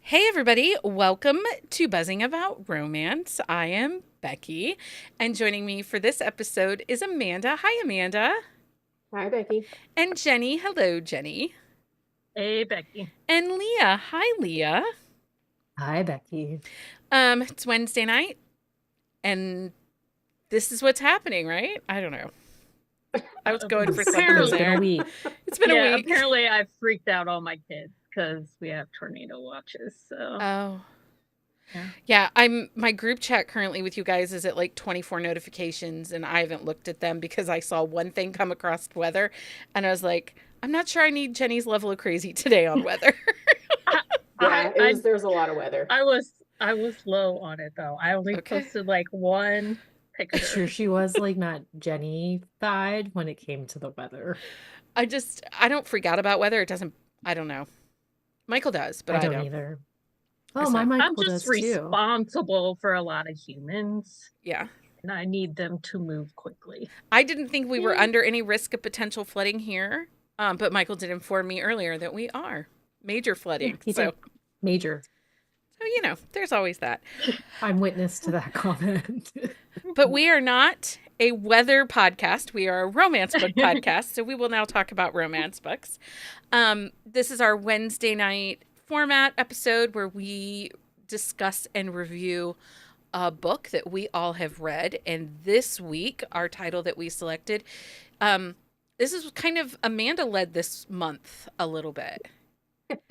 Hey, everybody. Welcome to Buzzing About Romance. I am Becky, and joining me for this episode is Amanda. Hi, Amanda. Hi, Becky. And Jenny. Hello, Jenny. Hey, Becky. And Leah. Hi, Leah. Hi, Becky. It's Wednesday night, and this is what's happening, right? I don't know. I was going for something Apparently. there. It's been a week. Apparently I freaked out all my kids because we have tornado watches. So Oh. Yeah. My group chat currently with you guys is at like 24 notifications, and I haven't looked at them because I saw one thing come across weather, and I was like, I'm not sure I need Jenny's level of crazy today on weather. There's a lot of weather. I was low on it though. I only posted like one picture. Sure, she was like not Jenny-fied when it came to the weather. I don't freak out about weather. I don't know. Michael does, but I don't either. Oh, my Michael I'm just does too. responsible for a lot of humans. Yeah. And I need them to move quickly. I didn't think we were under any risk of potential flooding here, but Michael did inform me earlier that we are. Major flooding. Yeah, major. So, there's always that. I'm witness to that comment. But we are not a weather podcast. We are a romance book podcast. So we will now talk about romance books. This is our Wednesday night format episode where we discuss and review a book that we all have read. And this week, our title that we selected, this is kind of Amanda led this month a little bit.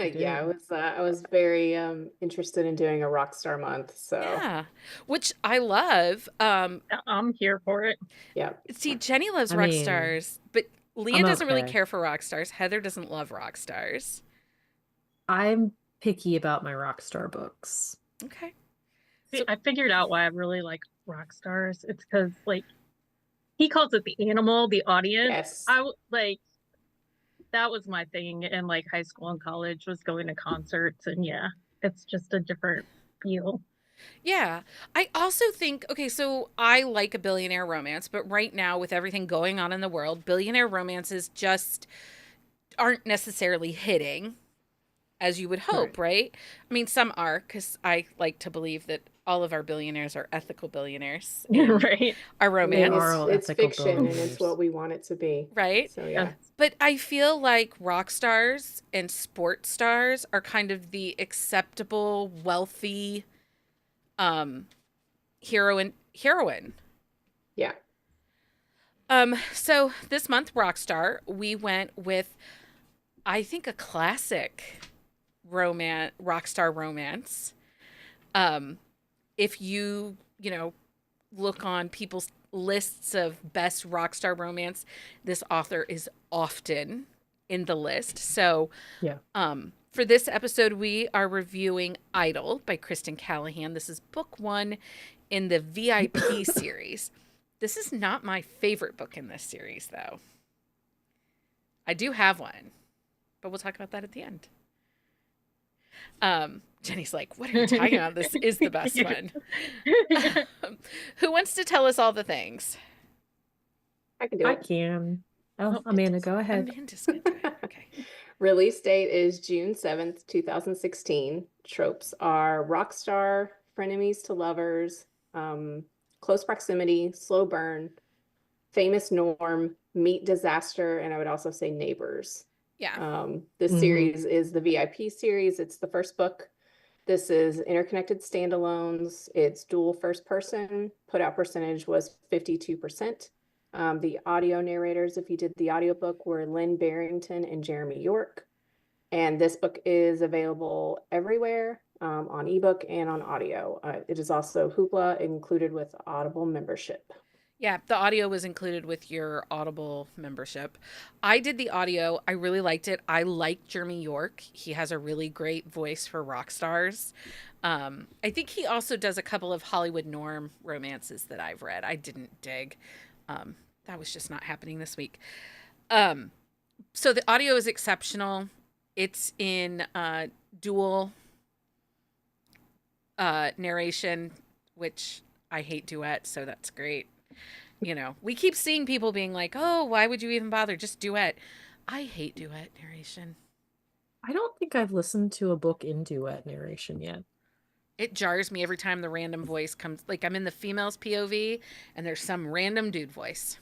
Yeah, I was very interested in doing a Rockstar month. So yeah, which I love. I'm here for it. Yeah. See, Jenny loves Rockstars, but Leah doesn't really care for Rockstars. Heather doesn't love Rockstars. I'm picky about my Rockstar books. Okay. See, I figured out why I really like Rockstars. It's because he calls it the animal, the audience. Yes. That was my thing in high school and college, was going to concerts, and it's just a different feel. Yeah. I also think, okay, so I like a billionaire romance, but right now with everything going on in the world, billionaire romances just aren't necessarily hitting as you would hope, right? I mean, some are, because I like to believe that all of our billionaires are ethical billionaires. Right. Our romance. It's fiction, and it's what we want it to be. Right? So, yeah. But I feel like rock stars and sports stars are kind of the acceptable, wealthy heroine. Yeah. So this month, Rockstar, we went with, I think, a classic Rockstar romance. If you look on people's lists of best Rockstar romance, this author is often in the list. So, for this episode, we are reviewing Idol by Kristen Callihan. This is book 1 in the VIP series. This is not my favorite book in this series, though. I do have one, but we'll talk about that at the end. Jenny's like, what are you talking about? This is the best one. Who wants to tell us all the things? I can do it. I can. Oh, Amanda, go ahead. Amanda's gonna do it. Okay. Release date is June 7th, 2016. Tropes are Rockstar, Frienemies to Lovers, Close Proximity, Slow Burn, Famous Norm, Meet Disaster, and I would also say Neighbors. Yeah. This series is the VIP series. It's the first book. This is interconnected standalones. It's dual first person. Put out percentage was 52%. The audio narrators, if you did the audiobook, were Lynn Barrington and Jeremy York. And this book is available everywhere on ebook and on audio. It is also Hoopla included with Audible membership. Yeah, the audio was included with your Audible membership. I did the audio. I really liked it. I like Jeremy York. He has a really great voice for rock stars. I think he also does a couple of Hollywood norm romances that I've read. I didn't dig. That was just not happening this week. So the audio is exceptional. It's in dual narration, which I hate duet, so that's great. We keep seeing people being like, oh, why would you even bother? Just duet. I hate duet narration. I don't think I've listened to a book in duet narration yet. It jars me every time the random voice comes. Like, I'm in the female's POV and there's some random dude voice.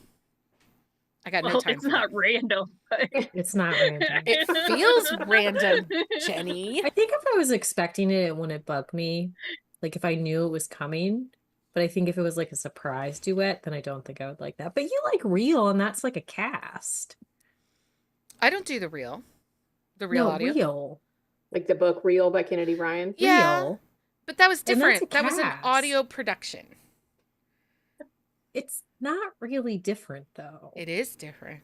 I got no time it's for not that. random, but It's not random. It feels random, Jenni. I think if I was expecting it, it wouldn't bug me. Like if I knew it was coming. But I think if it was like a surprise duet, then I don't think I would like that. But you like real, and that's like a cast. I don't do the real No, audio. real. Like the book Real by Kennedy Ryan. Yeah, Real. but that was And that's a different. That was an cast. audio production. It's not really different though. It is different.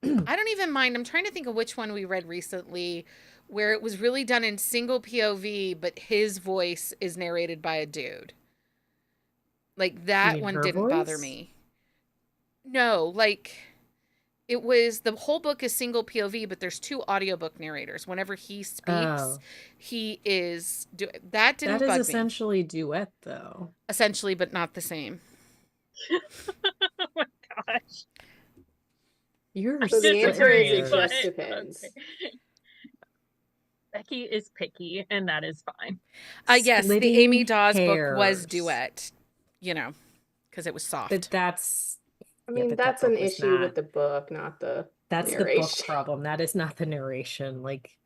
I don't even mind. I'm trying to think of which one we read recently where it was really done in single POV, but his voice is narrated by a dude. Like that mean one her didn't bother voice? me. No, like it was the whole book is single POV, but there's two audiobook narrators. Whenever he speaks, Oh. he is that didn't That is bug me. essentially duet though. Essentially, but not the same. oh my gosh. You're So the answer is it But- just depends. okay. Becky is picky, and that is fine. Yes, the Splitting Amy Dawes book was hairs. duet, because it was soft. But that's I Yeah, mean, but that that's an book was issue not- with the book, not the the book narration. problem. That is not the narration. Like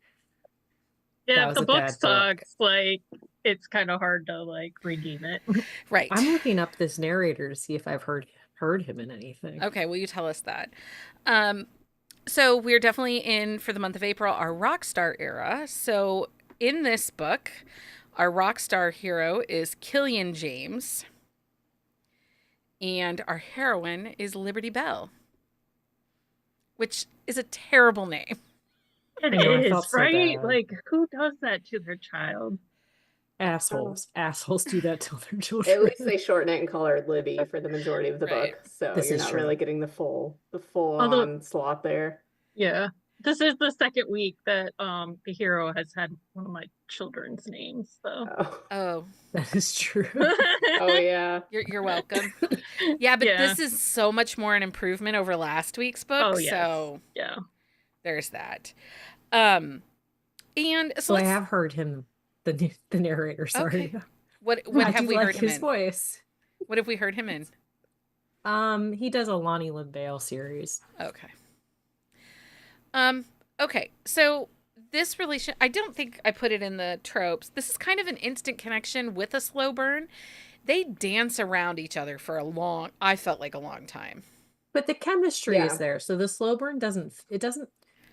Yeah, That if was the a book bad book. sucks, like it's kind of hard to like redeem it. Right. I'm looking up this narrator to see if I've heard him in anything. Okay, will you tell us that? So we're definitely in, for the month of April, our Rockstar era. So in this book, our Rockstar hero is Killian James. And our heroine is Liberty Bell. Which is a terrible name. It I know, I is, felt so right? bad. Like, who does that to their child? Assholes do that to their At children. least they shorten it and call her Libby for the majority of the Right. book. So This you're is not true. really getting the full Although- onslaught there. Yeah. This is the second week that the hero has had one of my children's names, so. Oh, Oh, That is true. oh yeah. you're welcome. Yeah, but Yeah. this is so much more an improvement over last week's book. Oh, yes. So Yeah. there's that. And so So I let's, have heard him, the narrator. Sorry. Okay. what I have do we like heard him his in? voice. What have we heard him in? He does a Lonnie Lynn Bale series. Okay. Okay. So this relation, I don't think I put it in the tropes. This is kind of an instant connection with a slow burn. They dance around each other for I felt like a long time. But the chemistry Yeah. is there. So the slow burn doesn't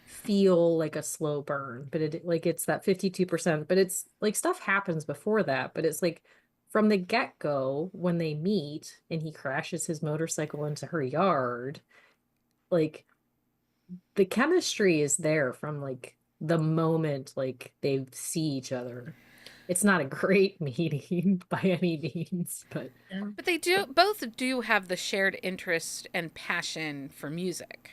feel like a slow burn, but it's that 52%, but it's like stuff happens before that, but it's like from the get-go when they meet and he crashes his motorcycle into her yard, like the chemistry is there from like the moment like they see each other. It's not a great meeting by any means, but But they both do have the shared interest and passion for music.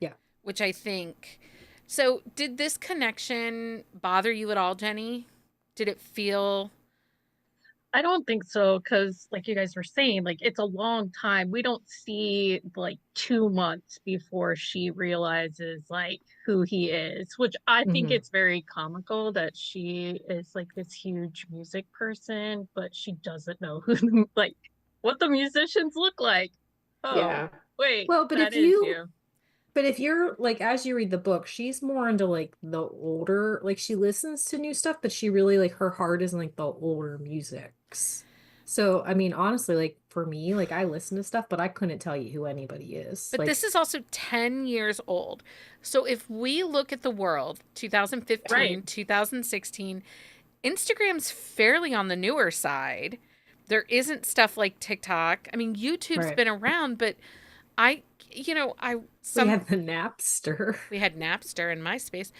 Yeah. Which I think. So did this connection bother you at all, Jenni? Did it feel. I don't think so, because like you guys were saying, like it's a long time. We don't see like 2 months before she realizes like who he is, which I think Mhm. it's very comical that she is like this huge music person, but she doesn't know who like what the musicians look like. Oh, Yeah. wait. Well, but that if is you- But if you're like, as you read the book, she's more into like the older, like she listens to new stuff, but she really like her heart is in like the older musics. So, I mean, honestly, like for me, like I listen to stuff, but I couldn't tell you who anybody is. But Like, this is also 10 years old. So if we look at the world, 2015, Right. 2016, Instagram's fairly on the newer side. There isn't stuff like TikTok. I mean, YouTube's Right. been around, but we had the Napster. we had Napster and MySpace.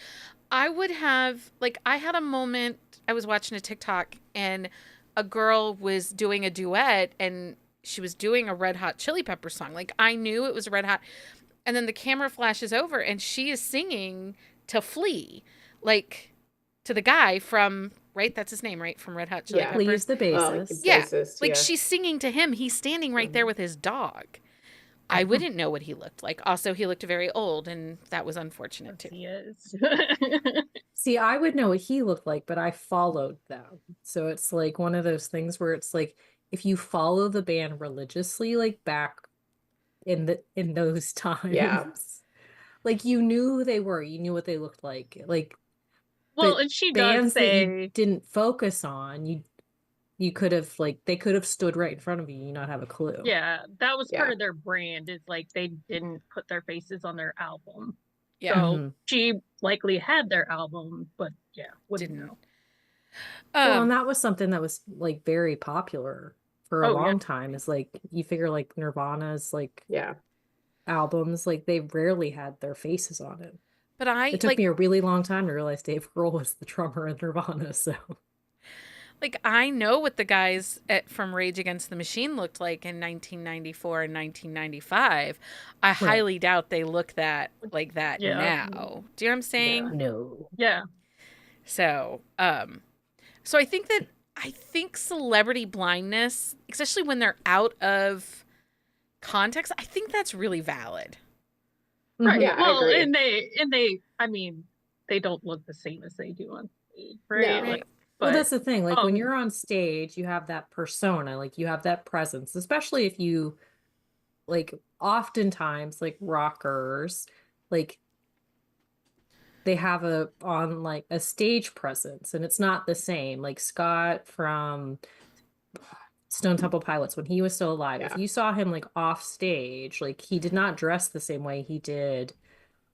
I had a moment, I was watching a TikTok and a girl was doing a duet and she was doing a Red Hot Chili Pepper song. Like I knew it was Red Hot. And then the camera flashes over and she is singing to Flea, like to the guy from, right? That's his name, right? From Red Hot Chili Yeah. Peppers. Please the Oh, bassist. Yeah, bassist, like yeah. she's singing to him. He's standing right there with his dog. I wouldn't know what he looked like. Also, he looked very old, and that was unfortunate too. He is. See, I would know what he looked like, but I followed them. So it's like one of those things where it's like if you follow the band religiously, like back in those times, like you knew who they were, you knew what they looked like. Like, Well, but and she does bands that you say, didn't focus on, you could have like they could have stood right in front of you, and you not have a clue. yeah, that was part Yeah. of their brand, is like they didn't put their faces on their album. Yeah. So she likely had their album, but yeah, wouldn't Didn't. know. Well, and that was something that was like very popular for a Oh, yeah. long time. Is like you figure like Nirvana's like Yeah. albums, like they rarely had their faces on it. But It took me a really long time to realize Dave Grohl was the drummer in Nirvana. So, like, I know what the guys from Rage Against the Machine looked like in 1994 and 1995. I highly doubt they look like that now. Do you know what I'm saying? no. Yeah. So, so I think celebrity blindness, especially when they're out of context, I think that's really valid. Right. Yeah, I Well, agree. and they, I mean, they don't look the same as they do on stage, right? No. Like, Well, but that's the thing. Like when um, you're on stage, you have that persona, like you have that presence, especially if you like oftentimes like rockers, like they have like a stage presence and it's not the same. Like Scott from Stone Temple Pilots, when he was still alive, if Yeah. you saw him like off stage, like he did not dress the same way he did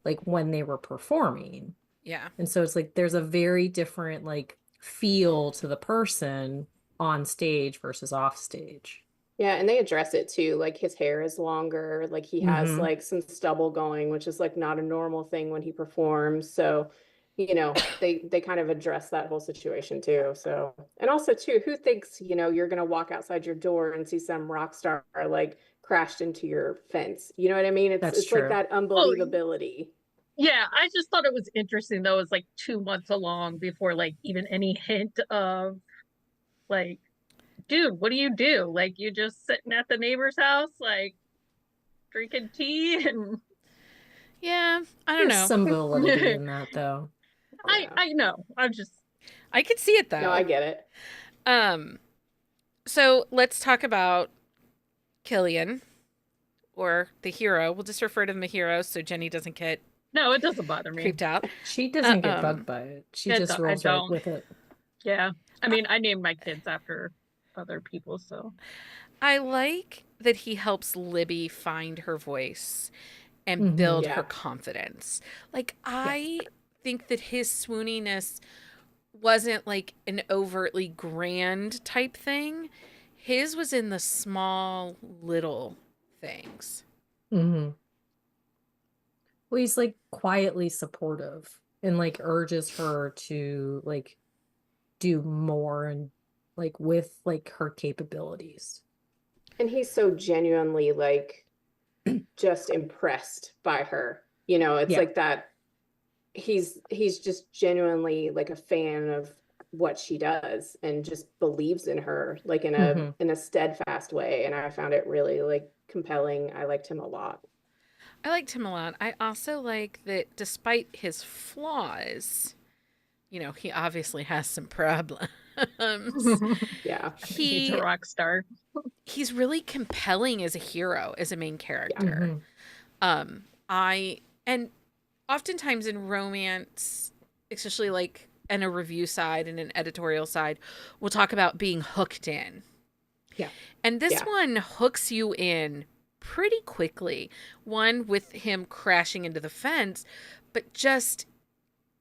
like when they were performing. Yeah. And so it's like there's a very different like feel to the person on stage versus off stage. Yeah, and they address it too. Like his hair is longer, like he has Mhm. like some stubble going, which is like not a normal thing when he performs. So, they kind of address that whole situation too. So, and also too, who thinks, you're gonna walk outside your door and see some rock star like crashed into your fence? You know what I mean? That's It's like true. that unbelievability. yeah, I just thought it was interesting though. It was like 2 months along before like even any hint of like, dude, what do you do? Like you just sitting at the neighbor's house, like drinking tea and Yeah. I don't There's know. some validity in that though. Yeah. I know. I'm just I could see it though. No, I get it. So let's talk about Killian, or the hero. We'll just refer to him the hero so Jenny doesn't get no, it doesn't bother me. creeped out. She doesn't get bugged by it. She just rolls right with it. Yeah. I mean, I named my kids after other people, so I like that he helps Libby find her voice and build her confidence. Like, I think that his swooniness wasn't like an overtly grand type thing. His was in the small little things. Mm-hmm. Well, he's like quietly supportive and like urges her to like do more and like with like her capabilities. And he's so genuinely like just impressed by her. It's like that he's just genuinely like a fan of what she does and just believes in her like in a steadfast way. And I found it really like compelling. I liked him a lot. I liked him a lot. I also like that despite his flaws, he obviously has some problems. Yeah. he's a rock star. He's really compelling as a hero, as a main character. And oftentimes in romance, especially like in a review side and an editorial side, we'll talk about being hooked in. Yeah. And this one hooks you in pretty quickly. One, with him crashing into the fence, but just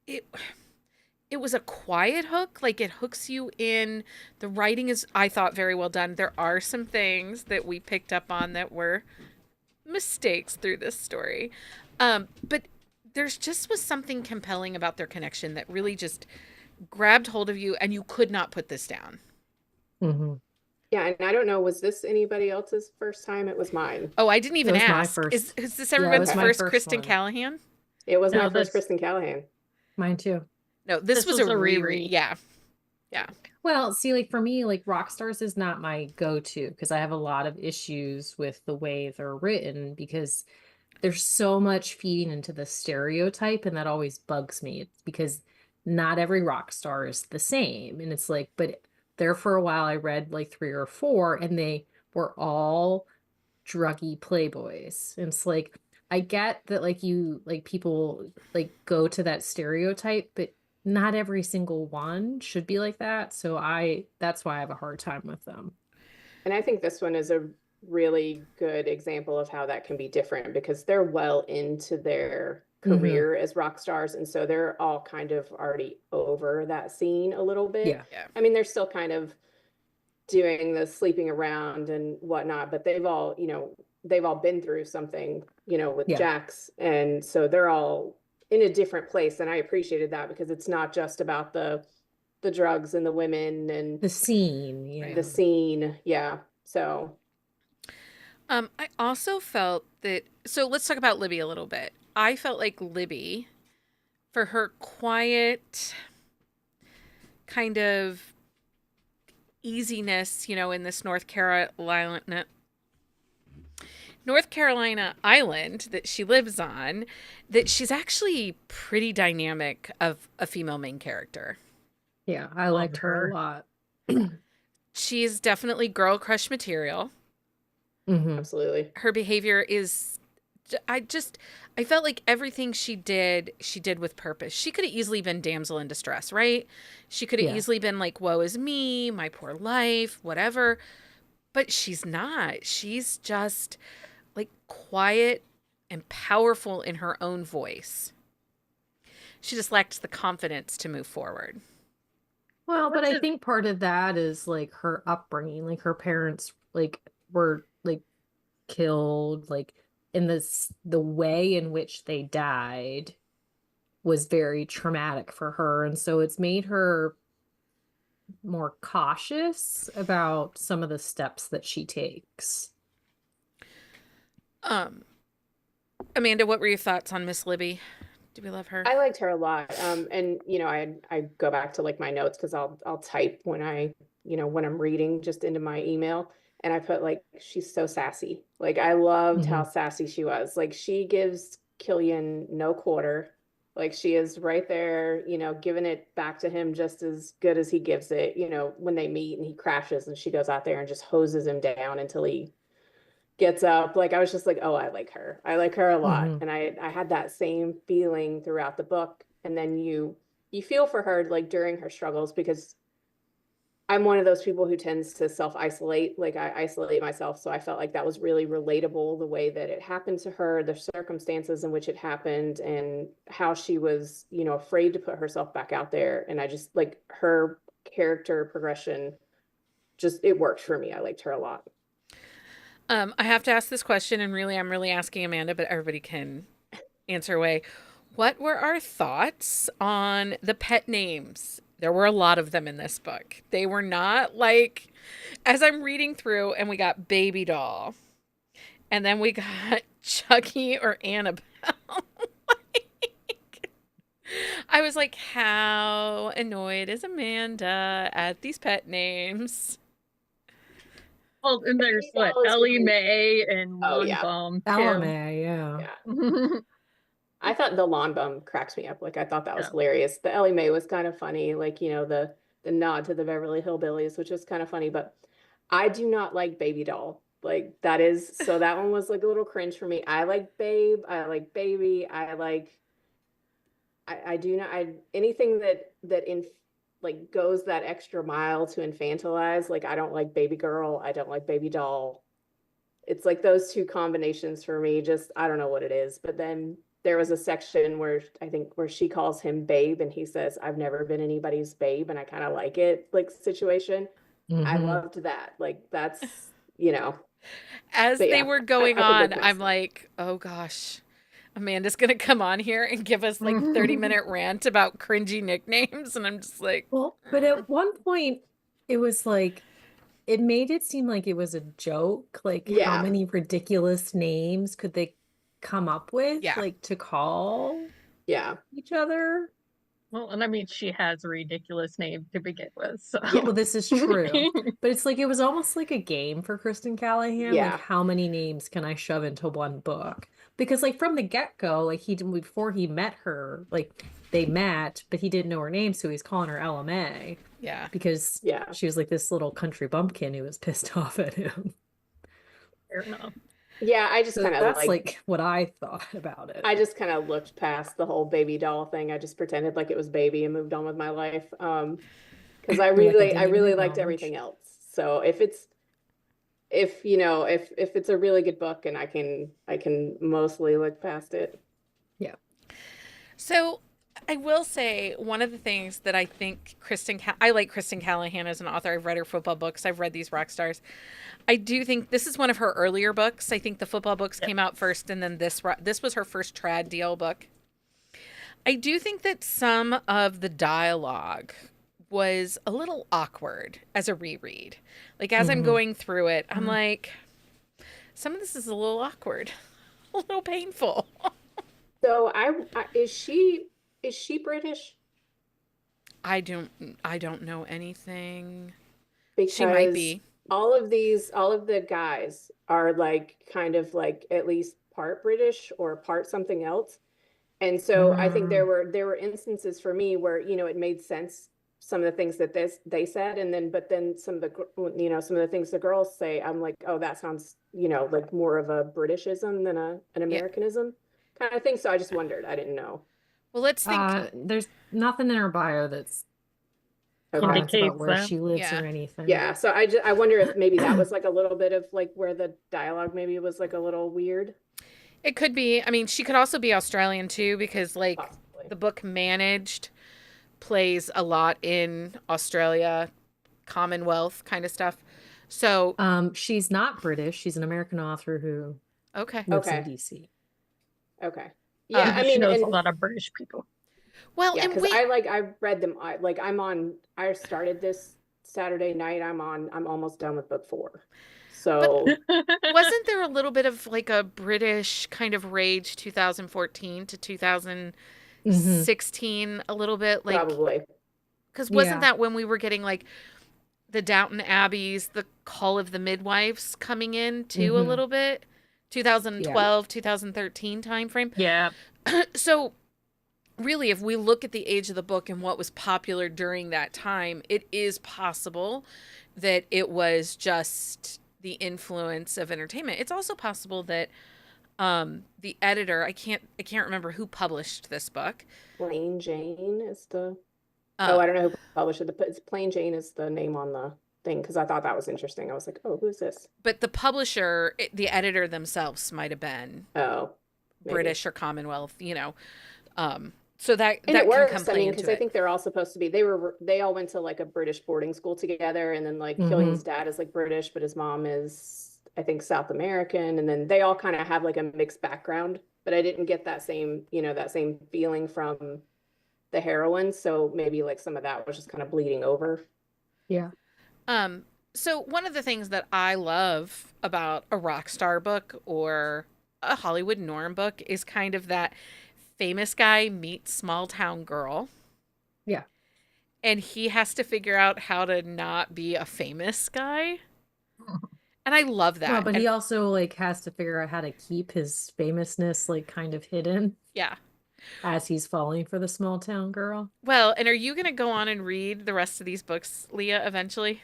it was a quiet hook. Like, it hooks you in. The writing is, I thought, very well done. There are some things that we picked up on that were mistakes through this story. But there's just was something compelling about their connection that really just grabbed hold of you and you could not put this down. Mm-hmm. Yeah, and I don't know, was this anybody else's first time? It was mine. Oh, I didn't even ask. My first. Is this everyone's first first Kristen one. Callihan? It was my first Kristen Callihan. Mine too. No, this was a reread. Yeah. Yeah. Well, see, like for me, like Rockstars is not my go-to because I have a lot of issues with the way they're written because there's so much feeding into the stereotype, and that always bugs me. It's because not every rock star is the same. And it's like, but there for a while I read like 3 or 4, and they were all druggy playboys. And it's like I get that like you like people like go to that stereotype, but not every single one should be like that. So that's why I have a hard time with them. And I think this one is a really good example of how that can be different because they're well into their career as rock stars. And so they're all kind of already over that scene a little bit. Yeah. I mean, they're still kind of doing the sleeping around and whatnot, but they've all been through something, with Jax. And so they're all in a different place. And I appreciated that because it's not just about the drugs and the women and the scene. Yeah. The scene. Yeah. So I also felt that, so let's talk about Libby a little bit. I felt like Libby, for her quiet kind of easiness, in this North Carolina island that she lives on, that she's actually pretty dynamic of a female main character. Yeah, I liked her a lot. She's definitely girl crush material. Absolutely. Her behavior is, I felt like everything she did with purpose. She could have easily been damsel in distress, right? She could have easily been like, woe is me, my poor life, whatever. But she's not. She's just like quiet and powerful in her own voice. She just lacked the confidence to move forward. Well, but I think part of that is like her upbringing. Like her parents like were like killed, like in the way in which they died was very traumatic for her. And so it's made her more cautious about some of the steps that she takes. Amanda, what were your thoughts on Miss Libby? Do we love her? I liked her a lot. And I go back to like my notes because I'll type when when I'm reading just into my email, and I put like she's so sassy. Like I loved how sassy she was. Like she gives Killian no quarter. Like she is right there, giving it back to him just as good as he gives it, when they meet and he crashes and she goes out there and just hoses him down until he gets up. Like I was just like, oh, I like her. I like her a lot. And I had that same feeling throughout the book. And then you feel for her like during her struggles because I'm one of those people who tends to self-isolate. Like I isolate myself. So I felt like that was really relatable, the way that it happened to her, the circumstances in which it happened, and how she was, afraid to put herself back out there. And I just like her character progression, just it worked for me. I liked her a lot. I have to ask this question, and really, I'm really asking Amanda, but everybody can answer away. What were our thoughts on the pet names? There were a lot of them in this book. They were not like, as I'm reading through, and we got Baby Doll, and then we got Chucky or Annabelle. I was like, how annoyed is Amanda at these pet names? Well, and there's what, Ellie Mae and Lawn Bum. Ellie Mae, yeah. I thought the Lawn Bum cracks me up. Like I thought that was hilarious. The Ellie Mae was kind of funny, like the nod to the Beverly Hillbillies, which was kind of funny. But I do not like Baby Doll. Like that one was like a little cringe for me. I like Babe. I like Baby. I do not. Anything that in like goes that extra mile to infantilize. Like I don't like Baby Girl. I don't like Baby Doll. It's like those two combinations for me. Just I don't know what it is. But then there was a section where she calls him Babe, and he says, "I've never been anybody's babe," and I kind of like it, like situation. I loved that. Like that's As they were going on, I'm like, oh gosh. Amanda's going to come on here and give us like 30-minute rant about cringy nicknames. And I'm just like, well, but at one point it was like, it made it seem like it was a joke. Like how many ridiculous names could they come up with? Like to call each other? Well, and I mean, she has a ridiculous name to begin with, so. Yeah. Well, this is true. But it's like it was almost like a game for Kristen Callihan. Yeah. Like, how many names can I shove into one book? Because like from the get-go, like before he met her, like they met, but he didn't know her name, so he's calling her LMA. Yeah. Because Yeah. she was like this little country bumpkin who was pissed off at him. Fair enough. Yeah, I just So kind of that's like what I thought about it. I just kind of looked past the whole baby doll thing. I just pretended like it was baby and moved on with my life. Because I You're like, really, didn't I even really liked acknowledge. everything else. So if you know, if it's a really good book and I can mostly look past it. Yeah. So I will say one of the things that I think I like Kristen Callihan as an author. I've read her football books. I've read these rock stars. I do think this is one of her earlier books. I think the football books came out first, and then this was her first trad deal book. I do think that some of the dialogue was a little awkward as a reread. Like as I'm going through it, I'm like, some of this is a little awkward, a little painful. So is she British? I don't know anything. Because She might be. all of the guys are like kind of like at least part British or part something else. And so I think there were instances for me where, you know, it made sense, some of the things that they said, but then some of the things the girls say, I'm like, oh, that sounds, you know, like more of a Britishism than an Americanism kind of thing. So I just wondered, I didn't know. Well, let's think. There's nothing in her bio that's comments Indicates about where that. she lives Yeah. or anything. Yeah, so I wonder if maybe that was like a little bit of like where the dialogue maybe was like a little weird. It could be. I mean, she could also be Australian too, because like Possibly. the book Managed plays a lot in Australia, Commonwealth kind of stuff. So She's not British. She's an American author who okay. lives in Okay. DC. Okay. Yeah, I She mean, knows and a lot of British people. Well, yeah, and because wait, I read them. I started this Saturday night. I'm almost done with book 4. So wasn't there a little bit of like a British kind of rage 2014 to 2016 a little bit like probably. because wasn't Yeah. that when we were getting like the Downton Abbeys, the Call of the Midwives coming in too a little bit? 2012, 2013 timeframe. Yeah. So really, if we look at the age of the book and what was popular during that time, it is possible that it was just the influence of entertainment. It's also possible that the editor, I can't remember who published this book. Plain Jane is the I don't know who published it, but it's Plain Jane is the name on the thing, because I thought that was interesting. I was like, oh, who's this? But the publisher, the editor themselves might have been Oh, maybe. British or Commonwealth, you know. So that And that it can works. come I play mean, into because I it. think they're all supposed to be. They all went to like a British boarding school together, and then like Killian's dad is like British, but his mom is, I think, South American, and then they all kind of have like a mixed background. But I didn't get that same feeling from the heroine. So maybe like some of that was just kind of bleeding over. Yeah. So one of the things that I love about a Rockstar book or a Hollywood norm book is kind of that famous guy meets small town girl. Yeah. And he has to figure out how to not be a famous guy. And I love that. Well, but And he also like has to figure out how to keep his famousness like kind of hidden yeah. as he's falling for the small town girl. Well, and are you going to go on and read the rest of these books, Leah, eventually?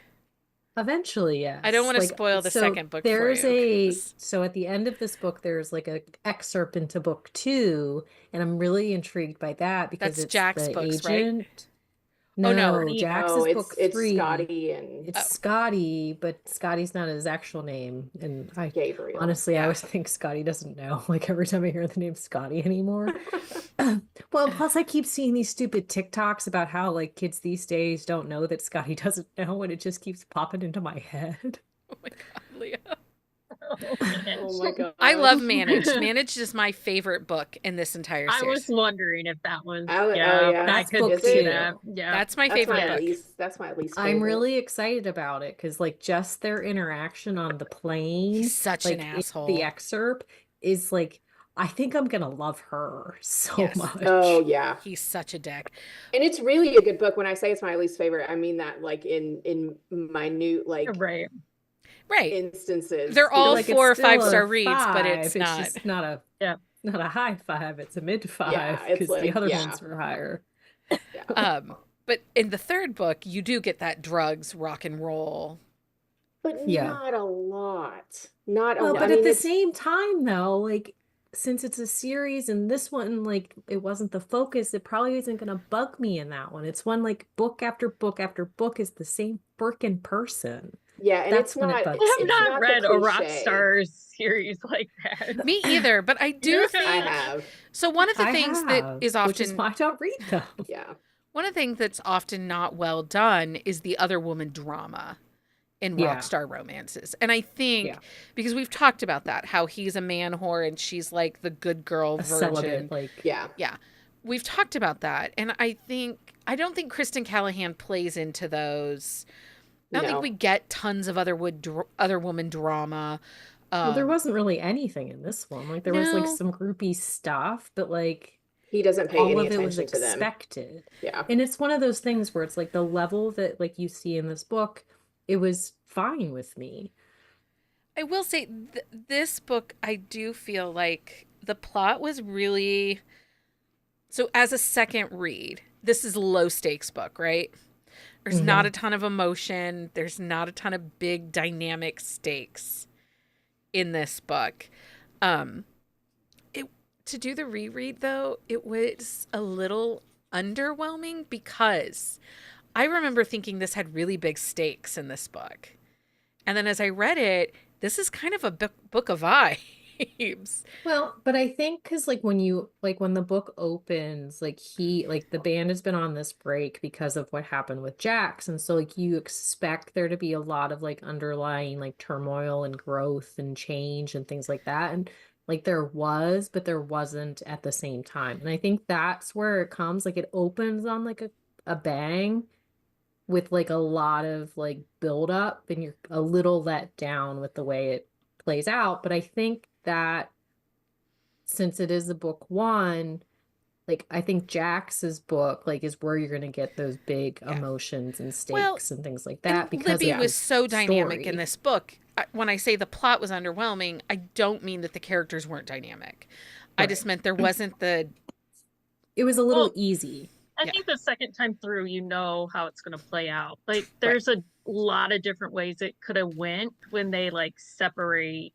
Eventually, yes. I don't want to Like, spoil the so second book there's for you. 'Cause so at the end of this book, there's like an excerpt into book 2, and I'm really intrigued by that because That's it's Jack's the books, right? agent. Oh, no. No, Jack's No, is book it's 3. Scotty and It's Scotty, but Scotty's not his actual name. And I Gabriel. honestly, I Yeah. always think Scotty doesn't know. Like every time I hear the name Scotty anymore. Well, plus I keep seeing these stupid TikToks about how like kids these days don't know that Scotty doesn't know, and it just keeps popping into my head. Oh my God, Leah. Oh my god. I love Managed. Managed is my favorite book in this entire I series. was wondering if that was Oh, yeah, yeah. I That's could book see 2. that. Yeah. That's my That's favorite my book. least. That's my least I'm favorite. really excited about it because like just their interaction on the plane, He's such like an in asshole. the excerpt is like I think I'm gonna love her so Yes. much. Oh yeah. He's such a dick. And it's really a good book. When I say it's my least favorite, I mean that like in minute like Right. Right. instances. They're all Like, 4 or it's still 5-star a reads, but it's 5. not. just not a Yeah. not a high 5. It's a mid 5 Yeah, it's because the like, other yeah. ones were higher. Yeah. But in the third book, you do get that drugs, rock and roll. But Yeah. not a lot. Not a Well, lot. but I at mean, the it's same time, though, like since it's a series and this one, like it wasn't the focus, it probably isn't gonna bug me in that one. It's one like book after book after book is the same freaking person. yeah, and That's it's when it not bugs I have me. it's not not read the a cliche. Rockstar series like that. Me either, but I do think I have. so. One of the I things have, that is which is often why I don't read them. Yeah. one of the things that's often not well done is the other woman drama in Yeah. Rockstar romances. And I think Yeah. because we've talked about that, how he's a man whore and she's like the good girl A virgin. celibate, like Yeah. Yeah. We've talked about that. And I don't think Kristen Callihan plays into those. I don't think No. we get tons of other woman drama. well, there wasn't really anything in this one. Like there was like No. some groupie stuff, but like He doesn't pay all any of it was attention to them. expected. Yeah. And it's one of those things where it's like the level that like you see in this book, it was fine with me. I will say this book, I do feel like the plot was really. So as a second read, this is a low stakes book, right? There's not a ton of emotion. There's not a ton of big dynamic stakes in this book. To do the reread though, it was a little underwhelming because I remember thinking this had really big stakes in this book. And then as I read it, this is kind of a book of vibes. Well, but I think because like when the book opens, like the band has been on this break because of what happened with Jax. And so like you expect there to be a lot of like underlying like turmoil and growth and change and things like that. And like there was, but there wasn't at the same time. And I think that's where it comes. Like it opens on like a bang with like a lot of like build up and you're a little let down with the way it plays out. But I think that since it is a book one, like I think Jax's book like is where you're gonna get those big emotions and stakes and things like that because Libby of was the so dynamic in story. this book. When I say the plot was underwhelming, I don't mean that the characters weren't dynamic. I just meant there wasn't the. It was a little Well, easy. I think the second time through, you know how it's going to play out. Like there's a lot of different ways it could have went when they like separate,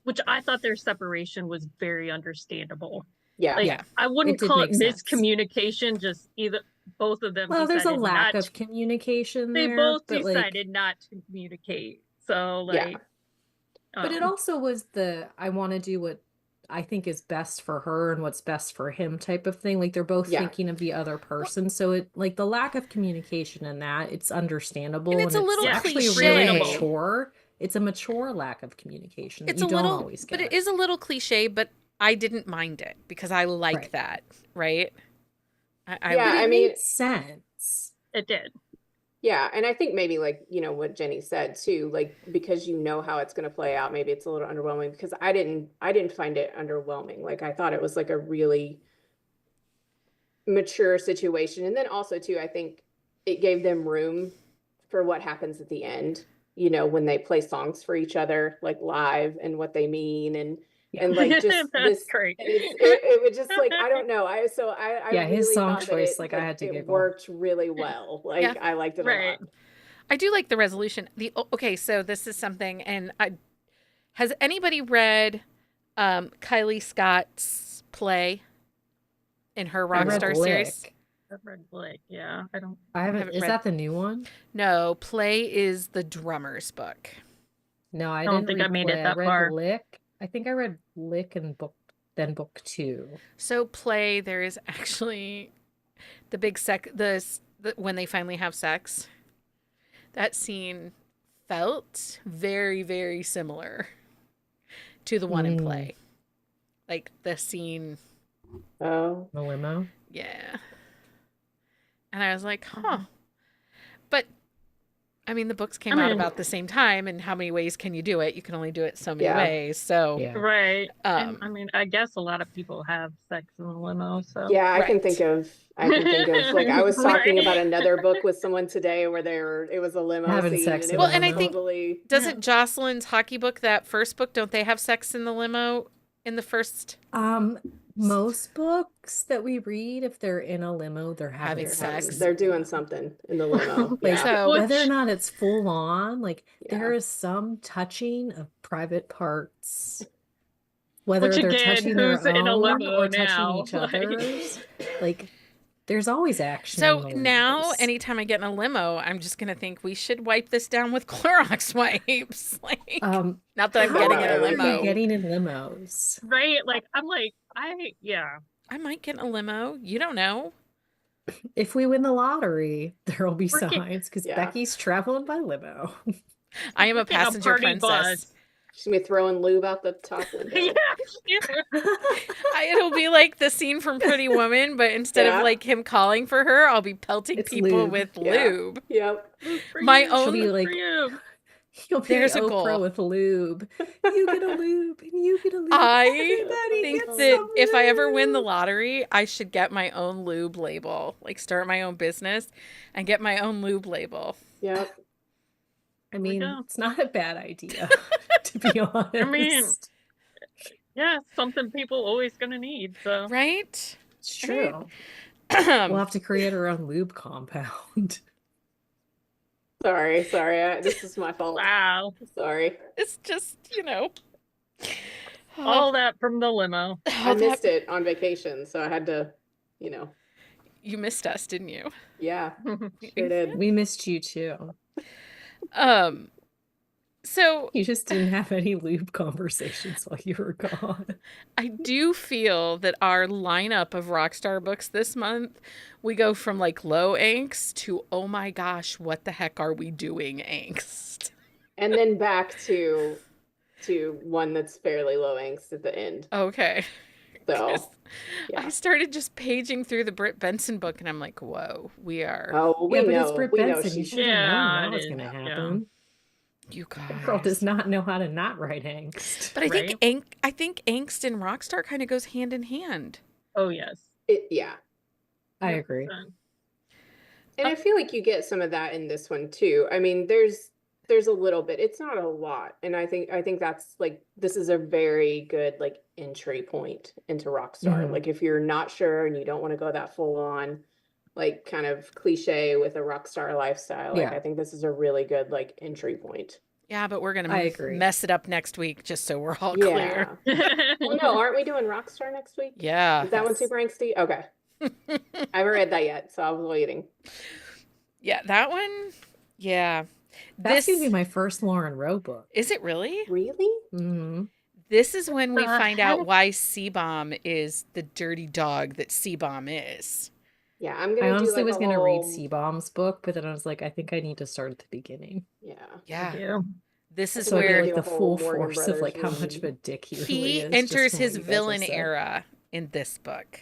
which I thought their separation was very understandable. Yeah. Like Yeah. I wouldn't It did call it make sense. miscommunication, just either both of them Well, there's a decided lack not of communication they there, both but like decided not to communicate. So like but it also was I want to do what I think is best for her and what's best for him type of thing. Like they're both Yeah. thinking of the other person. So it like the lack of communication in that, it's understandable And it's a little actually cliche. really mature. It's a mature lack of communication that It's you a don't little, always but get. it is a little cliche. But I didn't mind it because I like Right. that, right? Yeah, But it I mean, made sense. it did. yeah, and I think maybe like, what Jenni said too, like because you know how it's going to play out, maybe it's a little underwhelming because I didn't find it underwhelming. Like I thought it was like a really mature situation. And then also too, I think it gave them room for what happens at the end, when they play songs for each other, like live and what they mean and like just That's this great. it was just like I don't know I His really song thought that choice, like I had to it giggle. worked really well. Like Yeah. I liked it a Right. lot. I do like the resolution. Okay, so this is something, and has anybody read Kylie Scott's play in her I read Rockstar series? Blick. Red Blick, yeah. I haven't. haven't Is read- that the new one? No, Play is the drummer's book. No, I don't didn't think read I made it Play. that I read far. Lick. I think I read Lick and book 2. So Play, there is actually the big when they finally have sex. That scene felt very, very similar to the one in Play. Like the scene, Oh, The limo. yeah. And I was like, huh. But I mean, the books came out about the same time, and how many ways can you do it? You can only do it so many ways. So, right. And I mean, I guess a lot of people have sex in the limo. So yeah, I can think of like I was talking about another book with someone today where it was a limo Having scene, sex and in it a was and I limo. think totally. doesn't Jocelyn's hockey book, that first book, don't they have sex in the limo in the first? Most books that we read, if they're in a limo, they're having sex. They're doing something in the limo. Like, So- whether or not it's full on, like there Yeah. is some touching of private parts, whether Which, they're again, touching their who's in a own limo or now? touching each other's. Like, there's always action. So in now, limos. anytime I get in a limo, I'm just gonna think we should wipe this down with Clorox wipes. Like, not that I'm getting in a how are you limo. getting in limos? Right? Like, I'm like, I might get in a limo. You don't know. If we win the lottery, there'll be We're get- signs because Yeah. Becky's traveling by limo. I am a Getting a passenger party princess. bus. She's gonna be throwing lube out the top window. It'll be like the scene from Pretty Woman, but instead of like him calling for her, I'll be pelting It's people lube. with Yeah. lube. Yep. My you. own- She'll be like, For you. you'll be There's a Oprah goal. with lube. You get a lube and you get a lube. I Everybody think gets that some if I ever win the lube. lottery, I should get my own lube label. Like start my own business and get my own lube label. Yep. I mean, go. it's not a bad idea, to be honest. I mean, yeah, something people always gonna need. So Right? it's true. We'll have to create our own lube compound. Sorry. This is my fault. wow, Sorry. It's just, all that from the limo. I missed it on vacation, so I had to, You missed us, didn't you? yeah, sure did. We missed you too. So You just didn't have any lube conversations while you were gone. I do feel that our lineup of Rockstar books this month, we go from like low angst to, oh my gosh, what the heck are we doing angst? And then back to one that's fairly low angst at the end. Okay. So, 'Cause yeah. I started just paging through the Britt Benson book and I'm like, whoa, we are. Oh, we Yeah, but know. it's Britt We know Benson. You she. should have Yeah, known that it was is, going to yeah. happen. You guys. That girl does not know how to not write angst. But I Right. think I think angst and Rockstar kind of goes hand in hand. Oh yes, Yeah. I agree. 100%. And I feel like you get some of that in this one too. I mean, there's a little bit. It's not a lot. And I think that's like this is a very good like entry point into Rockstar. Mhm. Like if you're not sure and you don't want to go that full on like kind of cliche with a Rockstar lifestyle, like Yeah. I think this is a really good like entry point. Yeah, but we're going I to agree. mess it up next week just so we're all clear. Well, no, aren't we doing Rockstar next week? Yeah. Is that one Yes. super angsty? Okay. I haven't read that yet, so I was waiting. Yeah, that one. Yeah. That's going to be my first Lauren Rowe book. Is it really? Really? Mm-hmm. This is when we the find heck? out why C-Bomb is the dirty dog that C-Bomb is. Yeah, I'm I gonna do honestly like was a going to read whole- C-Bomb's book, but then I was like, I think I need to start at the beginning. Yeah. Yeah. Yeah. This is So So I where get like do the a whole full Morgan force of like how Brothers much of a read. dick he really he is. just enters from his what you guys villain have said. era in this book.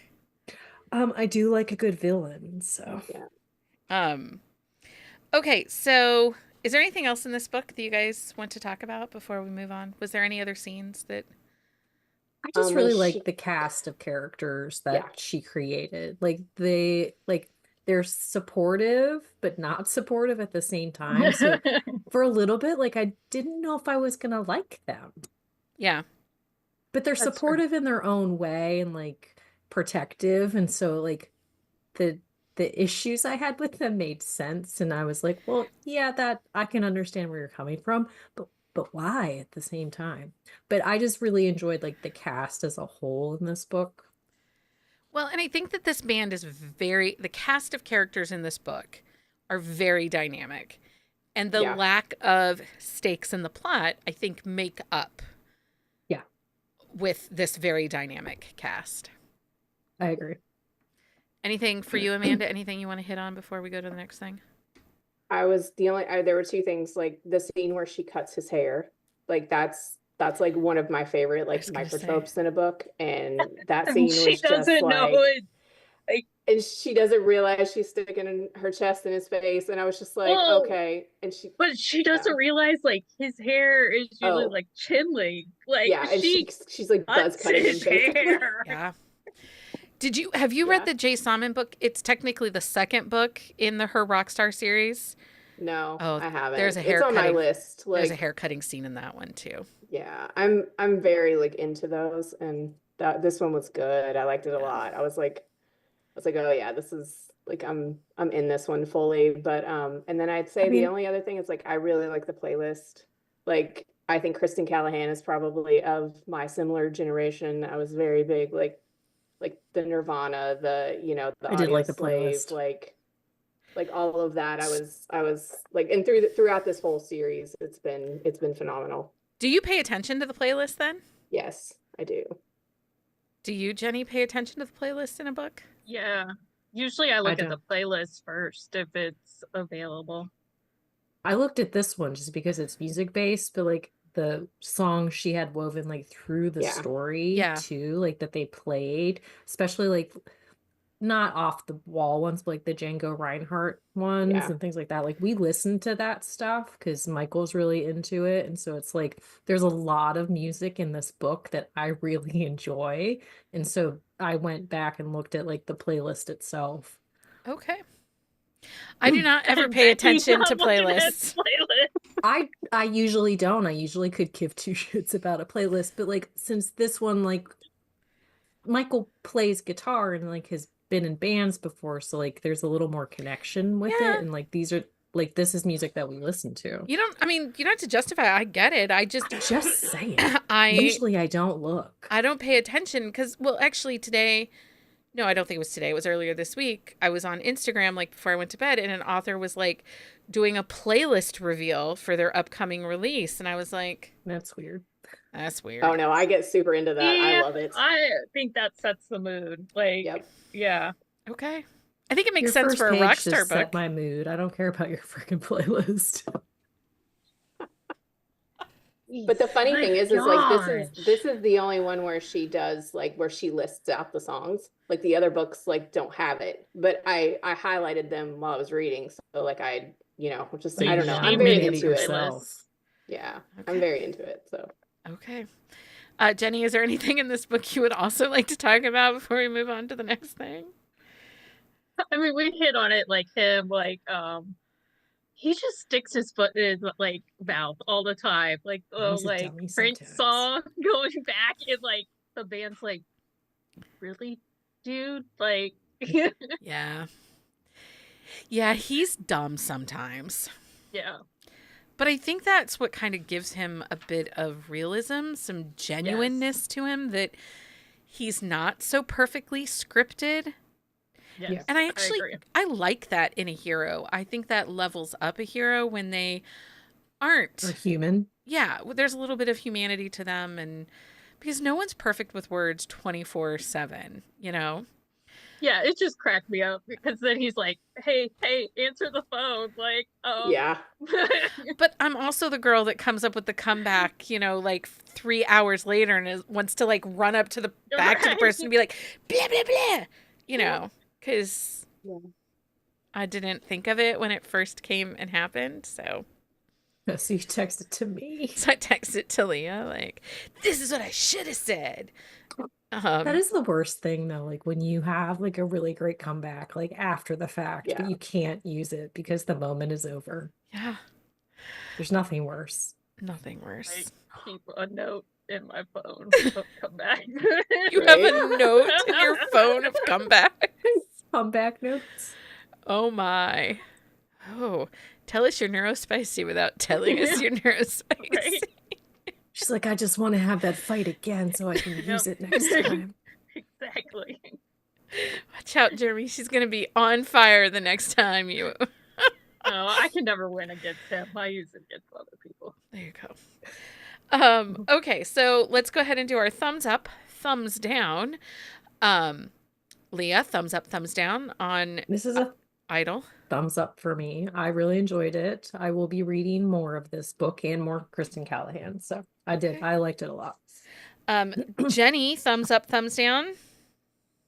I do like a good villain, so Okay, so is there anything else in this book that you guys want to talk about before we move on? Was there any other scenes that I just when really she- like the cast of characters that Yeah. she created. Like they're supportive but not supportive at the same time. So for a little bit, like I didn't know if I was gonna like them. Yeah. But they're That's fair. supportive in their own way and like protective, and so like the issues I had with them made sense, and I was like, well, yeah, that I can understand where you're coming from, but why at the same time? But I just really enjoyed like the cast as a whole in this book. Well, and I think that this band is the cast of characters in this book are very dynamic. And the Yeah. lack of stakes in the plot, I think, make up Yeah. with this very dynamic cast. I agree. Anything for you, Amanda? Anything you want to hit on before we go to the next thing? there were two things, like the scene where she cuts his hair. Like that's like one of my favorite like was gonna say. microtropes in a book. And that And scene she was just doesn't know like it. Like and she doesn't realize she's sticking her chest in his face, and I was just like, Oh, okay. And she, but she doesn't yeah. realize like his hair is usually Oh, like chin length. Like yeah, and she she's like buzz cuts cutting him his basically. hair. Yeah. Have you read Yeah. the Jay Salmon book? It's technically the second book in her Rockstar series. No, Oh, I haven't. there's a It's on my haircutting. list. There's a Like, hair cutting scene in that one too. yeah, I'm very like into those, and this one was good. I liked it a Yeah. lot. I was like, oh yeah, this is like I'm in this one fully. But and then I'd say the only other thing is like I really like the playlist. Like I think Kristen Callihan is probably of my similar generation. I was very big like the Nirvana, the the I did Audio like the Slave, playlist. like all of that. I was like, and throughout this whole series, it's been phenomenal. Do you pay attention to the playlist then? Yes, I do. Do you, Jenni, pay attention to the playlist in a book? Yeah. Usually I look at the don't. playlist first if it's available. I looked at this one just because it's music based, but like the song she had woven like through the Yeah. story Yeah. too, like that they played, especially like not off the wall ones, but like the Django Reinhardt ones Yeah. and things like that. Like we listened to that stuff because Michael's really into it. And so it's like there's a lot of music in this book that I really enjoy. And so I went back and looked at like the playlist itself. Okay. I do not ever And pay Becky's attention not to looking at playlists. I usually don't. I usually could give two shits about a playlist, but like since this one, like Michael plays guitar and like has been in bands before, so like there's a little more connection with Yeah. it, and like these are like this is music that we listen to. You don't have to justify it. I get it. I just saying. I Usually I don't look. I don't pay attention because, well, actually today, no, I don't think it was today. It was earlier this week. I was on Instagram like before I went to bed, and an author was like doing a playlist reveal for their upcoming release, and I was like, That's weird. That's weird. Oh no, I get super into that. Yeah, I love it. I think that sets the mood. Like, Yep. yeah. Okay. I think it makes Your sense first for a page Rockstar just set book. my mood. I don't care about your freaking playlist. But the funny My thing is like gosh. this is the only one where she does like where she lists out the songs. Like the other books like don't have it. But I highlighted them while I was reading. So like I just So I don't know. she I'm very made it into it. yourself. Yeah. Okay. I'm very into it. So Okay. Jenni, is there anything in this book you would also like to talk about before we move on to the next thing? I mean, we hit on it like him, like he just sticks his foot in his like mouth all the time. Like He's a like dummy Prince sometimes. song going back and like the band's like, really, dude? Like Yeah. Yeah, he's dumb sometimes. yeah. But I think that's what kind of gives him a bit of realism, some genuineness to him, that he's not so perfectly scripted. Yes, Yeah. And I agree. like that in a hero. I think that levels up a hero when they aren't. Or human. Yeah, there's a little bit of humanity to them, and because no one's perfect with words 24/7, you know? Yeah, it just cracked me up because then he's like, hey, answer the phone. Like, yeah. But I'm also the girl that comes up with the comeback, like 3 hours later and wants to like run up to the back to the person and be like, blah, blah, blah, because I didn't think of it when it first came and happened. So So you texted to me. So I texted to Leah, like, this is what I should have said. That is the worst thing though, like when you have like a really great comeback, like after the fact, but you can't use it because the moment is over. Yeah. There's nothing worse. Nothing worse. I keep a note in my phone of comeback. You have a note in your phone of comeback. Comeback notes. Oh my. Oh, tell us your neurospicy without telling us your neurospicy. Right? She's like, I just want to have that fight again so I can use it next time. Exactly. Watch out, Jeremy. She's going to be on fire the next time you... No, I can never win against him. I use it against other people. There you go. Okay, so let's go ahead and do our thumbs up, thumbs down. Leah, thumbs up, thumbs down on This is a Idol. thumbs up for me. I really enjoyed it. I will be reading more of this book and more Kristen Callihan. So I did. I liked it a lot. Jenni, thumbs up, thumbs down.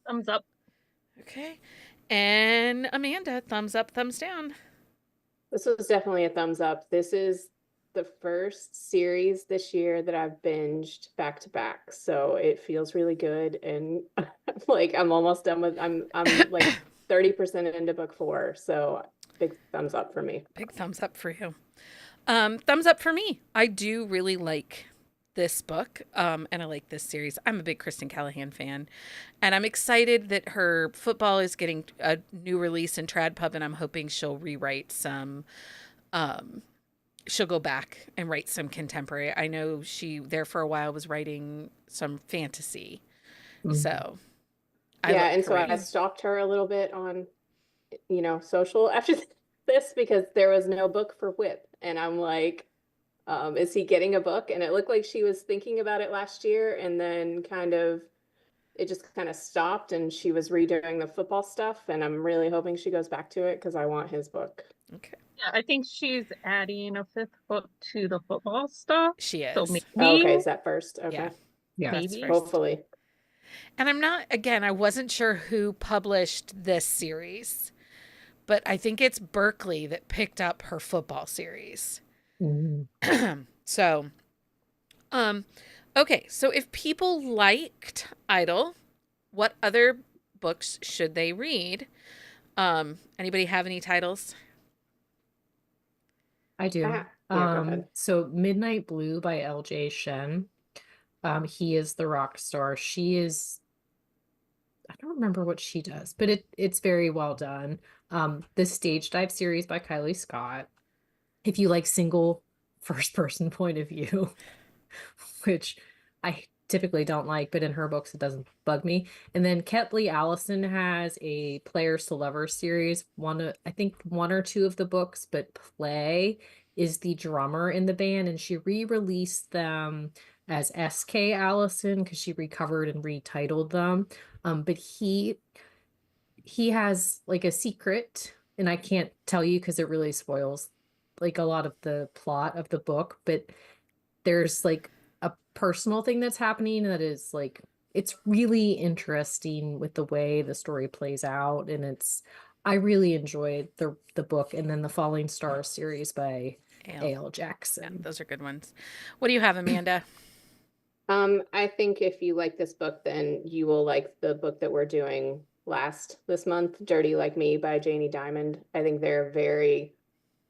Thumbs up. Okay. And Amanda, thumbs up, thumbs down. This was definitely a thumbs up. This is the first series this year that I've binged back to back. So it feels really good. And like I'm almost done with I'm like 30% into book 4. So big thumbs up for me. Big thumbs up for you. Thumbs up for me. I do really like this book, and I like this series. I'm a big Kristen Callihan fan, and I'm excited that her football is getting a new release in Trad Pub, and I'm hoping she'll rewrite some. She'll go back and write some contemporary. I know she there for a while was writing some fantasy, so yeah. And so I stalked her a little bit on, social after this because there was no book for Whip, and I'm like, is he getting a book? And it looked like she was thinking about it last year, and then it just kind of stopped, and she was redoing the football stuff, and I'm really hoping she goes back to it because I want his book. Okay. Yeah, I think she's adding a 5th book to the football stuff. She is. So maybe, okay, is that first? Okay. Yeah. Maybe. Hopefully. And I wasn't sure who published this series, but I think it's Berkeley that picked up her football series. So, okay. So if people liked Idle, what other books should they read? Anybody have any titles? I do. Yeah, go ahead. So Midnight Blue by L.J. Shen. He is the rock star. She is, I don't remember what she does, but it's very well done. The Stage Dive series by Kylie Scott. If you like single first person point of view, which I typically don't like, but in her books it doesn't bug me. And then Ketley Allison has a Players to Lovers series. I think one or two of the books, but Play is the drummer in the band, and she re-released them as SK Allison because she recovered and retitled them. But he has like a secret, and I can't tell you because it really spoils like a lot of the plot of the book, but there's like a personal thing that's happening that is like, it's really interesting with the way the story plays out. And I really enjoyed the book. And then the Falling Star series by A.L. Jackson. Yeah, those are good ones. What do you have, Amanda? I think if you like this book, then you will like the book that we're doing this month, Dirty Like Me by Janie Diamond. I think they're very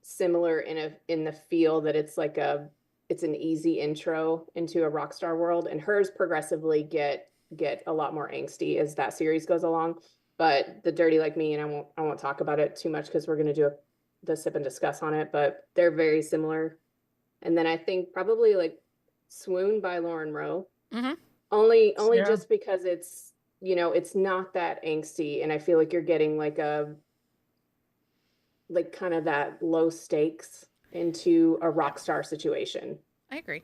similar in the feel that it's an easy intro into a Rockstar world, and hers progressively get a lot more angsty as that series goes along. But the Dirty Like Me, and I won't talk about it too much because we're going to do the sip and discuss on it, but they're very similar. And then I think probably like Swoon by Lauren Rowe. Mm-hmm. Only just because it's it's not that angsty, and I feel like you're getting like kind of that low stakes into a rock star situation. I agree.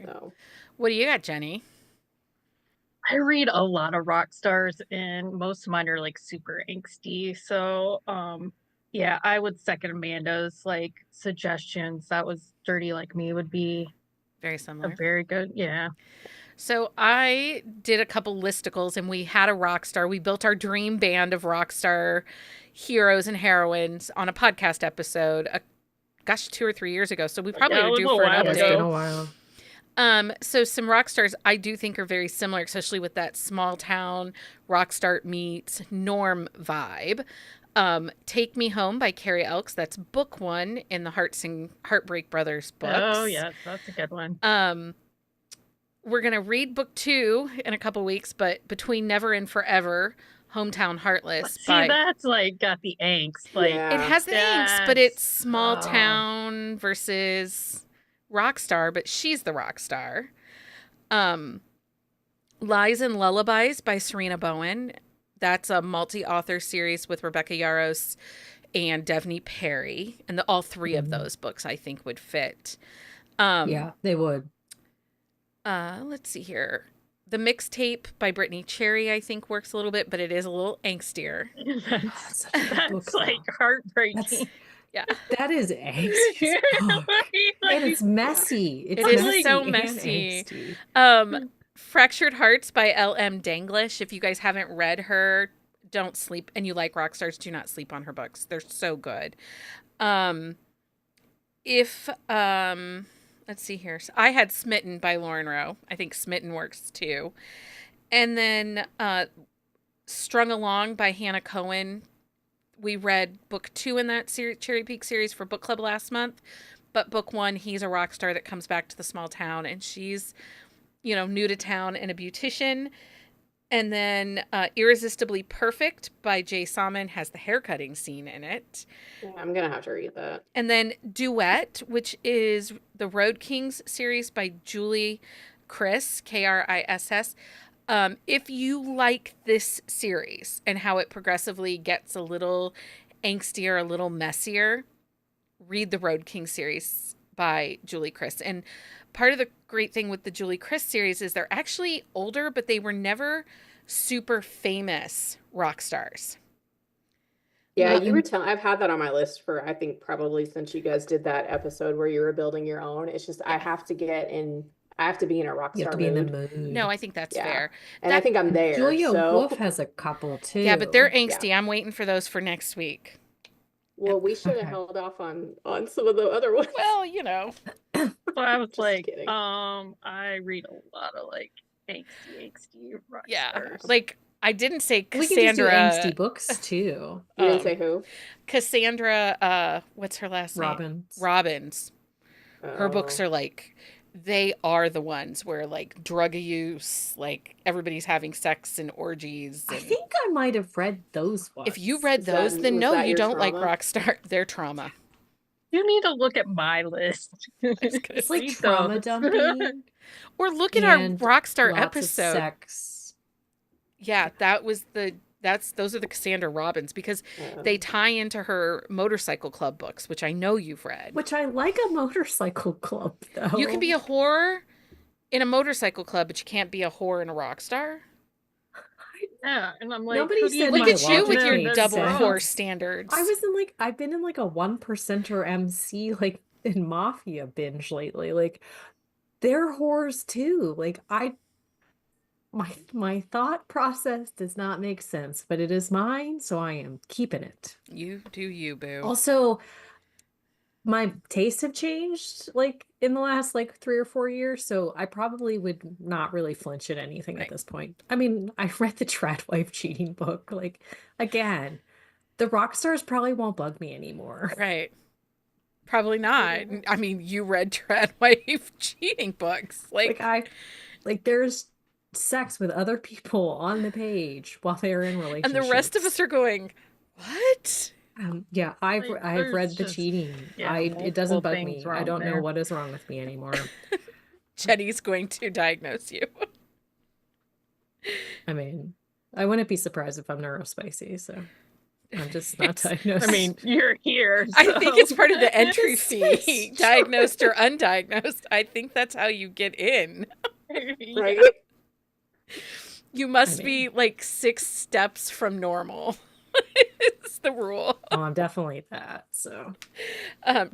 So, what do you got, Jenni? I read a lot of rock stars, and most of mine are like super angsty. So, yeah, I would second Amanda's like suggestions. That was Dirty Like Me would be very similar. Very good. Yeah. So I did a couple listicles, and we had a rock star. We built our dream band of rock star heroes and heroines on a podcast episode, 2 or 3 years ago. So we probably are due for an update. It's been a while. So some rock stars I do think are very similar, especially with that small town rock star meets Norm vibe. Take Me Home by Carrie Elks. That's book 1 in the Heartbreak Brothers books. Oh, yes, that's a good one. We're going to read book 2 in a couple weeks, but Between Never and Forever, Hometown Heartless. See, that's like got the angst. Like it has the angst, but it's small town versus rock star, but she's the rock star. Lies and Lullabies by Serena Bowen. That's a multi-author series with Rebecca Yarros and Devney Perry. And all 3 of those books I think would fit. Yeah, they would. Let's see here. The Mixtape by Brittany Cherry I think works a little bit, but it is a little angstier. That's like heartbreaking. Yeah. That is angsty. And it's messy. It is so messy. Fractured Hearts by L.M. Danglish. If you guys haven't read her, don't sleep, and you like Rockstars, do not sleep on her books. They're so good. If let's see here. So I had Smitten by Lauren Rowe. I think Smitten works too. And then Strung Along by Hannah Cohen. We read book 2 in that Cherry Peak series for book club last month. But book 1, he's a rock star that comes back to the small town, and she's, new to town and a beautician. And then Irresistibly Perfect by Jay Salmon has the haircutting scene in it. Yeah, I'm going to have to read that. And then Duet, which is the Road Kings series by Julie Criss, Kriss. If you like this series and how it progressively gets a little angstier, a little messier, read the Road King series by Julie Criss. And part of the great thing with the Julie Criss series is they're actually older, but they were never super famous rock stars. Yeah, you were telling, I've had that on my list for, I think, probably since you guys did that episode where you were building your own. It's just, I have to be in a rock star mood. in the mood. No, I think that's fair. And I think I'm there. Julia Wolf has a couple too. Yeah, but they're angsty. I'm waiting for those for next week. Well, we should have held off on some of the other ones. Well, So I was Just like, kidding. I read a lot of like angsty rock stars. Like I didn't say We can just do Cassandra. angsty books too. You didn't say who? Cassandra, what's her last name? Robbins. Her books are like, they are the ones where like drug use, like everybody's having sex and orgies. And I think I might have read those ones. if you read those, then no, you don't like Rockstar. They're trauma. You need to look at my list. It's like Read trauma those. dumping. Or look at our and Rockstar lots of episode. sex. Yeah, those are the Cassandra Robbins because they tie into her motorcycle club books, which I know you've read. Which I like a motorcycle club though. You can be a whore in a motorcycle club, but you can't be a whore in a rock star. Yeah, and I'm like, Nobody who do you said Look my at you with logic your makes double sense. whore standards. I've been in like a 1%er MC like in Mafia binge lately. Like they're whores too. Like my thought process does not make sense, but it is mine, so I am keeping it. You do you, boo. Also, my tastes have changed like in the last like 3 or 4 years, so I probably would not really flinch at anything at this point. I mean, I read the Trad Wife cheating book. Like, again, the rock stars probably won't bug me anymore. Right. Probably not. I mean, you read Trad Wife cheating books. Like there's sex with other people on the page while they're in relationships. and the rest of us are going, what? Yeah, I've read the just- cheating. yeah, It doesn't multiple bug things me. I wrong don't know there. what is wrong with me anymore. Jenny's going to diagnose you. I mean, I wouldn't be surprised if I'm neurospicy, so I'm just not diagnosed. I mean, you're here. I think it's so- part of the entry Just fee, diagnosed or undiagnosed. I think that's how you get in. Yeah. Right? You must I be like 6 steps from normal. It's the rule. Oh, I'm definitely that. So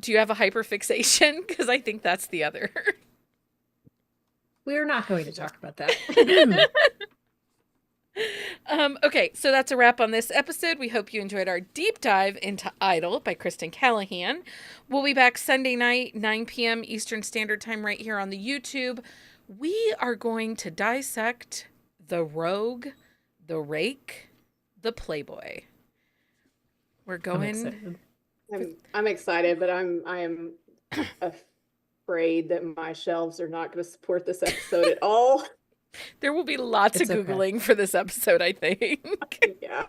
Do you have a hyperfixation? Because I think that's the other. we're not going to talk about that. Okay, so that's a wrap on this episode. We hope you enjoyed our deep dive into Idol by Kristen Callihan. We'll be back Sunday night, 9 p.m. Eastern Standard Time, right here on the YouTube. We are going to dissect the rogue, the rake, the playboy. We're going. I'm excited, but I am afraid that my shelves are not going to support this episode at all. There will be lots It's of okay. Googling for this episode, I think. Yeah.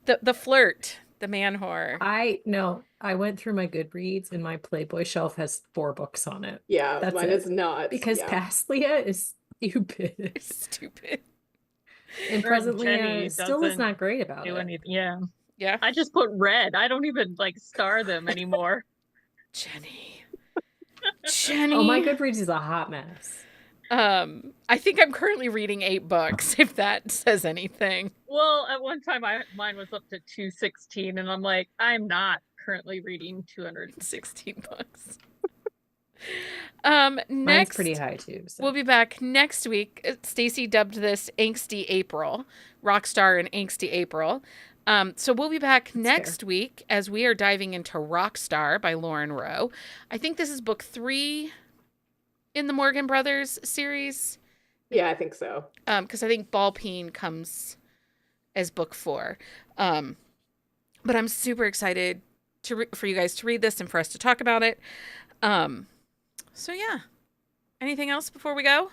The flirt, the man whore. I went through my Goodreads and my Playboy shelf has 4 books on it. Yeah, That's mine it. is not. Because yeah. past Leah is stupid. Stupid. And Or present Jenni Leah still is doesn't not great about do it. anything. Yeah. Yeah. I just put red. I don't even like star them anymore. Jenny. Jenny. Oh, my Goodreads is a hot mess. I think I'm currently reading 8 books, if that says anything. Well, at one time mine was up to 216 and I'm like, I'm not currently reading 200. 16 books. Mine's Next, pretty high too. So. we'll be back next week. Stacy dubbed this Angsty April, Rockstar and Angsty April. So we'll be back next week as we are diving into Rockstar by Lauren Rowe. I think this is book 3 in the Morgan Brothers series. Yeah, I think so. Because I think Ball Peen comes as book 4. But I'm super excited for you guys to read this and for us to talk about it. So yeah. Anything else before we go?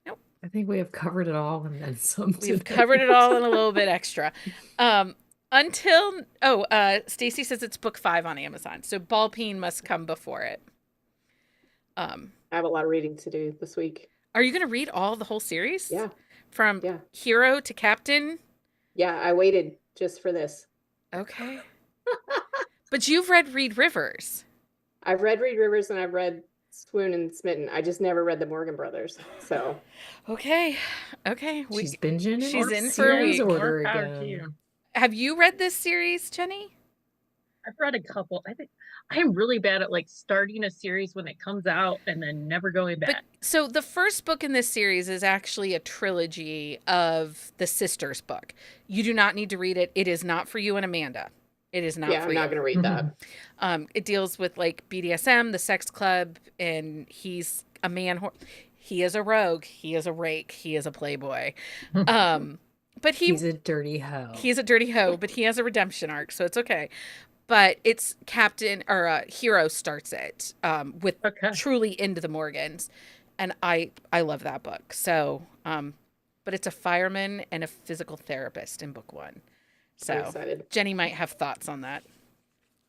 Nope. I think we have covered it all and then some. We've covered it all and a little bit extra. Stacy says it's book 5 on Amazon. So Ball Peen must come before it. I have a lot of reading to do this week. Are you going to read the whole series? Yeah. From hero to captain? Yeah, I waited just for this. Okay. But you've read Reed Rivers. I've read Reed Rivers and I've read Swoon and Smitten. I just never read the Morgan Brothers. So Okay. She's binging. She's in for a week. Order More power again. to you. Have you read this series, Jenni? I've read a couple. I think I'm really bad at like starting a series when it comes out and then never going back. So the first book in this series is actually a trilogy of the sisters book. You do not need to read it. It is not for you and Amanda. It is not for I'm you. not going to read that. It deals with like BDSM, the sex club, and he's a man. He is a rogue. He is a rake. He is a playboy. But he's a dirty hoe. He's a dirty hoe, but he has a redemption arc, so it's okay. But it's Captain or Hero starts it with truly into the Morgans, and I love that book. So, but it's a fireman and a physical therapist in book 1. So Jenni might have thoughts on that.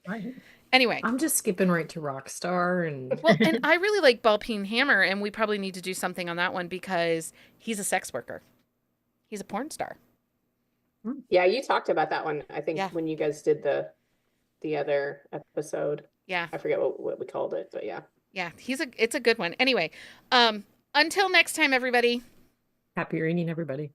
Right. Anyway, I'm just skipping right to Rockstar and and I really like Ball Peen Hammer, and we probably need to do something on that one because he's a sex worker. He's a porn star. Yeah, you talked about that one. I think when you guys did the other episode. Yeah, I forget what we called it, but yeah. Yeah, it's a good one. Anyway, until next time, everybody. Happy reading, everybody.